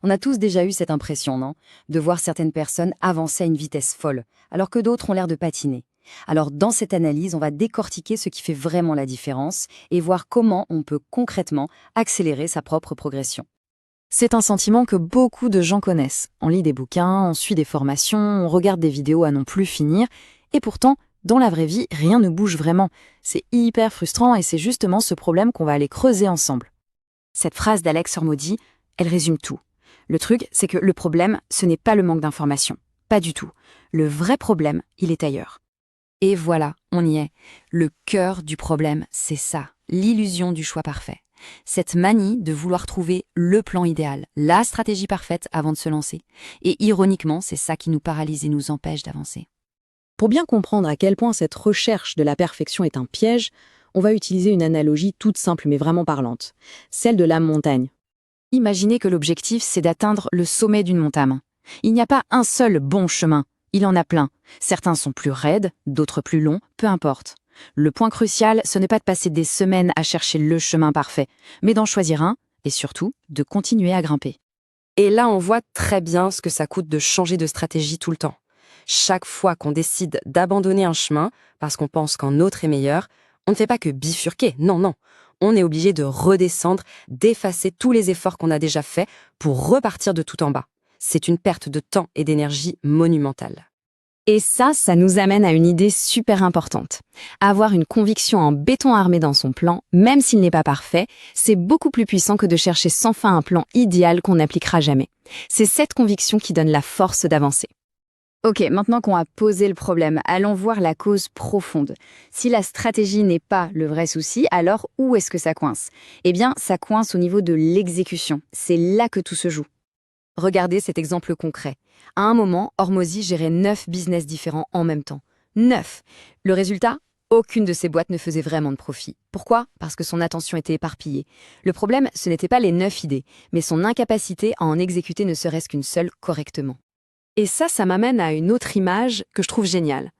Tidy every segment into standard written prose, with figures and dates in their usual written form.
On a tous déjà eu cette impression, non? De voir certaines personnes avancer à une vitesse folle, alors que d'autres ont l'air de patiner. Alors, dans cette analyse, on va décortiquer ce qui fait vraiment la différence et voir comment on peut concrètement accélérer sa propre progression. C'est un sentiment que beaucoup de gens connaissent. On lit des bouquins, on suit des formations, on regarde des vidéos à non plus finir, et pourtant, dans la vraie vie, rien ne bouge vraiment. C'est hyper frustrant et c'est justement ce problème qu'on va aller creuser ensemble. Cette phrase d'Alex Hormozy, elle résume tout. Le truc, c'est que le problème, ce n'est pas le manque d'informations. Pas du tout. Le vrai problème, il est ailleurs. Et voilà, on y est. Le cœur du problème, c'est ça, l'illusion du choix parfait. Cette manie de vouloir trouver le plan idéal, la stratégie parfaite avant de se lancer. Et ironiquement, c'est ça qui nous paralyse et nous empêche d'avancer. Pour bien comprendre à quel point cette recherche de la perfection est un piège, on va utiliser une analogie toute simple mais vraiment parlante, celle de la montagne. Imaginez que l'objectif, c'est d'atteindre le sommet d'une montagne. Il n'y a pas un seul bon chemin, il en a plein. Certains sont plus raides, d'autres plus longs, peu importe. Le point crucial, ce n'est pas de passer des semaines à chercher le chemin parfait, mais d'en choisir un, et surtout, de continuer à grimper. Et là, on voit très bien ce que ça coûte de changer de stratégie tout le temps. Chaque fois qu'on décide d'abandonner un chemin, parce qu'on pense qu'un autre est meilleur, on ne fait pas que bifurquer, non. On est obligé de redescendre, d'effacer tous les efforts qu'on a déjà faits pour repartir de tout en bas. C'est une perte de temps et d'énergie monumentale. Et ça nous amène à une idée super importante. Avoir une conviction en béton armé dans son plan, même s'il n'est pas parfait, c'est beaucoup plus puissant que de chercher sans fin un plan idéal qu'on n'appliquera jamais. C'est cette conviction qui donne la force d'avancer. Ok, maintenant qu'on a posé le problème, allons voir la cause profonde. Si la stratégie n'est pas le vrai souci, alors où est-ce que ça coince? Eh bien, ça coince au niveau de l'exécution. C'est là que tout se joue. Regardez cet exemple concret. À un moment, Hormozy gérait 9 business différents en même temps. 9! Le résultat? Aucune de ces boîtes ne faisait vraiment de profit. Pourquoi? Parce que son attention était éparpillée. Le problème, ce n'était pas les 9 idées, mais son incapacité à en exécuter ne serait-ce qu'une seule correctement. Et ça m'amène à une autre image que je trouve géniale.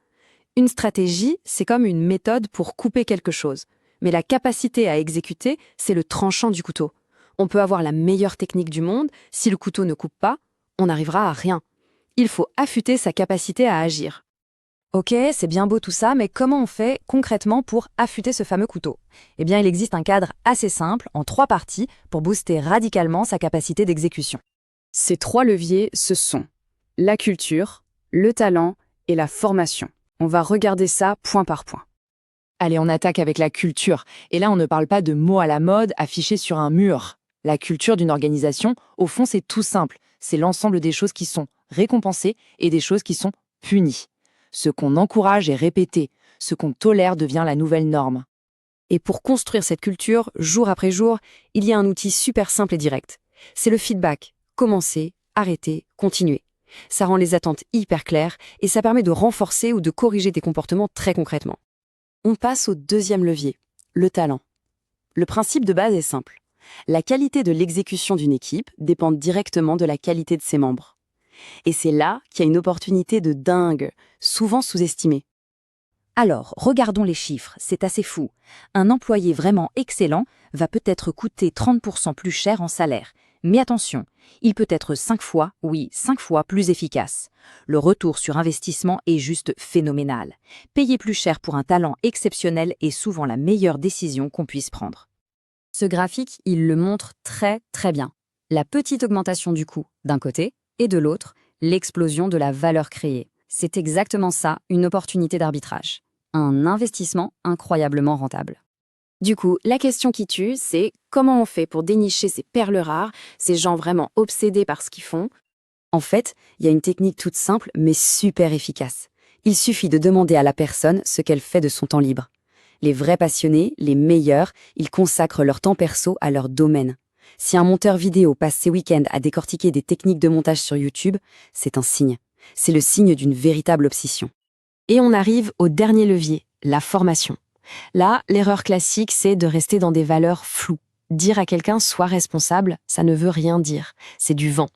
Une stratégie, c'est comme une méthode pour couper quelque chose. Mais la capacité à exécuter, c'est le tranchant du couteau. On peut avoir la meilleure technique du monde, si le couteau ne coupe pas, on n'arrivera à rien. Il faut affûter sa capacité à agir. Ok, c'est bien beau tout ça, mais comment on fait concrètement pour affûter ce fameux couteau? Eh bien, il existe un cadre assez simple, en 3 parties, pour booster radicalement sa capacité d'exécution. Ces 3 leviers, ce sont la culture, le talent et la formation. On va regarder ça point par point. Allez, on attaque avec la culture. Et là, on ne parle pas de mots à la mode affichés sur un mur. La culture d'une organisation, au fond, c'est tout simple. C'est l'ensemble des choses qui sont récompensées et des choses qui sont punies. Ce qu'on encourage est répété. Ce qu'on tolère devient la nouvelle norme. Et pour construire cette culture, jour après jour, il y a un outil super simple et direct. C'est le feedback. Commencer, arrêter, continuer. Ça rend les attentes hyper claires et ça permet de renforcer ou de corriger tes comportements très concrètement. On passe au deuxième levier, le talent. Le principe de base est simple. La qualité de l'exécution d'une équipe dépend directement de la qualité de ses membres. Et c'est là qu'il y a une opportunité de dingue, souvent sous-estimée. Alors, regardons les chiffres, c'est assez fou. Un employé vraiment excellent va peut-être coûter 30% plus cher en salaire. Mais attention, il peut être 5 fois plus efficace. Le retour sur investissement est juste phénoménal. Payer plus cher pour un talent exceptionnel est souvent la meilleure décision qu'on puisse prendre. Ce graphique, il le montre très très bien. La petite augmentation du coût d'un côté et de l'autre, l'explosion de la valeur créée. C'est exactement ça, une opportunité d'arbitrage. Un investissement incroyablement rentable. Du coup, la question qui tue, c'est comment on fait pour dénicher ces perles rares, ces gens vraiment obsédés par ce qu'ils font? En fait, il y a une technique toute simple mais super efficace. Il suffit de demander à la personne ce qu'elle fait de son temps libre. Les vrais passionnés, les meilleurs, ils consacrent leur temps perso à leur domaine. Si un monteur vidéo passe ses week-ends à décortiquer des techniques de montage sur YouTube, c'est un signe. C'est le signe d'une véritable obsession. Et on arrive au dernier levier, la formation. Là, l'erreur classique, c'est de rester dans des valeurs floues. Dire à quelqu'un « sois responsable », ça ne veut rien dire. C'est du vent.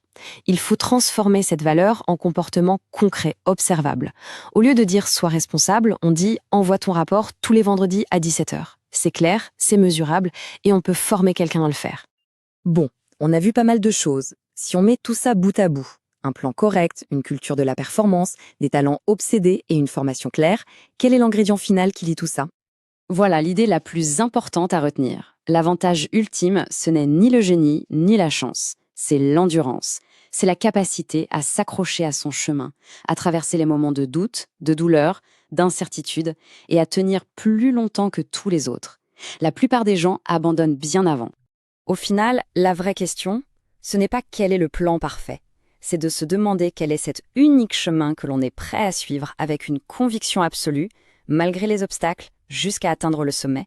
Il faut transformer cette valeur en comportement concret, observable. Au lieu de dire « sois responsable », on dit « envoie ton rapport tous les vendredis à 17h ». C'est clair, c'est mesurable et on peut former quelqu'un à le faire. Bon, on a vu pas mal de choses. Si on met tout ça bout à bout, un plan correct, une culture de la performance, des talents obsédés et une formation claire, quel est l'ingrédient final qui lie tout ça? Voilà l'idée la plus importante à retenir. L'avantage ultime, ce n'est ni le génie, ni la chance. C'est l'endurance. C'est la capacité à s'accrocher à son chemin, à traverser les moments de doute, de douleur, d'incertitude et à tenir plus longtemps que tous les autres. La plupart des gens abandonnent bien avant. Au final, la vraie question, ce n'est pas quel est le plan parfait. C'est de se demander quel est cet unique chemin que l'on est prêt à suivre avec une conviction absolue, malgré les obstacles, jusqu'à atteindre le sommet.